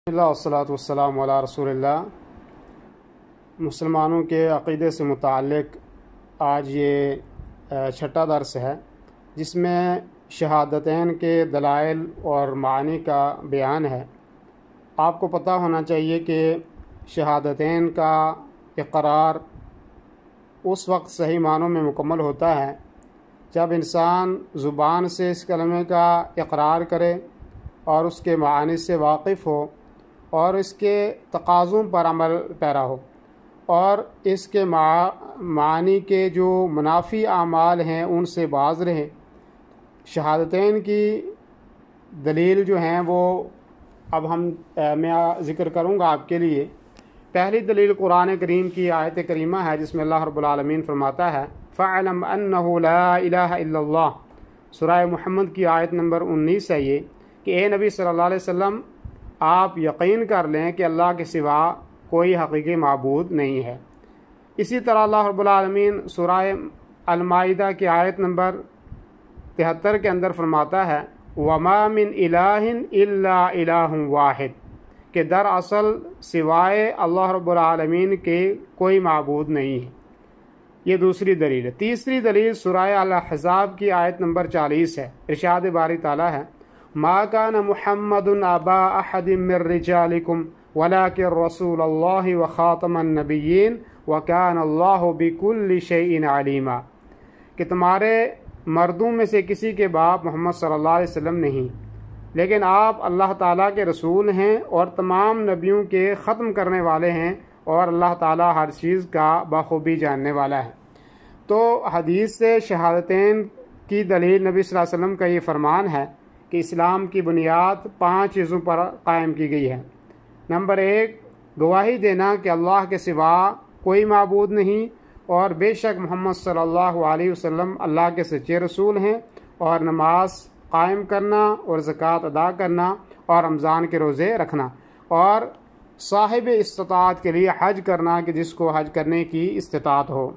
اللہ والصلاۃ والسلام علی رسول اللہ۔ مسلمانوں کے عقیدے سے متعلق آج یہ چھٹا درس ہے، جس میں شہادتین کے دلائل اور معنی کا بیان ہے۔ آپ کو پتہ ہونا چاہیے کہ شہادتین کا اقرار اس وقت صحیح معنوں میں مکمل ہوتا ہے جب انسان زبان سے اس کلمے کا اقرار کرے اور اس کے معانی سے واقف ہو اور اس کے تقاضوں پر عمل پیرا ہو، اور اس کے معانی کے جو منافی اعمال ہیں ان سے باز رہے۔ شہادتین کی دلیل جو ہیں وہ اب میں ذکر کروں گا آپ کے لیے۔ پہلی دلیل قرآن کریم کی آیت کریمہ ہے، جس میں اللہ رب العالمین فرماتا ہے فَاعْلَمْ أَنَّهُ لَا إِلَٰهَ إِلَّا اللَّهُ۔ سورہ محمد کی آیت نمبر 19 ہے یہ کہ اے نبی صلی اللہ علیہ وسلم، آپ یقین کر لیں کہ اللہ کے سوا کوئی حقیقی معبود نہیں ہے۔ اسی طرح اللہ رب العالمین سورہ المائدہ کی آیت نمبر 73 کے اندر فرماتا ہے وَمَا مِنْ إِلَٰهٍ إِلَّا إِلَٰهٌ واحد، کہ دراصل سوائے اللہ رب العالمین کے کوئی معبود نہیں ہے۔ یہ دوسری دلیل ہے۔ تیسری دلیل سورہ الاحزاب کی آیت نمبر 40 ہے۔ ارشاد باری تعالیٰ ہے ما كان محمد ابا احد من رجالكم ولكن رسول الله وخاتم النبيين وكان الله بكل شيء عليما، کہ تمہارے مردوں میں سے کسی کے باپ محمد صلی اللہ علیہ وسلم نہیں، لیکن آپ اللہ تعالیٰ کے رسول ہیں اور تمام نبیوں کے ختم کرنے والے ہیں، اور اللہ تعالیٰ ہر چیز کا بخوبی جاننے والا ہے۔ تو حدیث سے شہادتین کی دلیل نبی صلی اللہ علیہ وسلم کا یہ فرمان ہے کہ اسلام کی بنیاد 5 چیزوں پر قائم کی گئی ہے۔ نمبر 1، گواہی دینا کہ اللہ کے سوا کوئی معبود نہیں، اور بے شک محمد صلی اللہ علیہ وسلم اللہ کے سچے رسول ہیں، اور نماز قائم کرنا اور زکوٰۃ ادا کرنا اور رمضان کے روزے رکھنا، اور صاحب استطاعت کے لیے حج کرنا کہ جس کو حج کرنے کی استطاعت ہو۔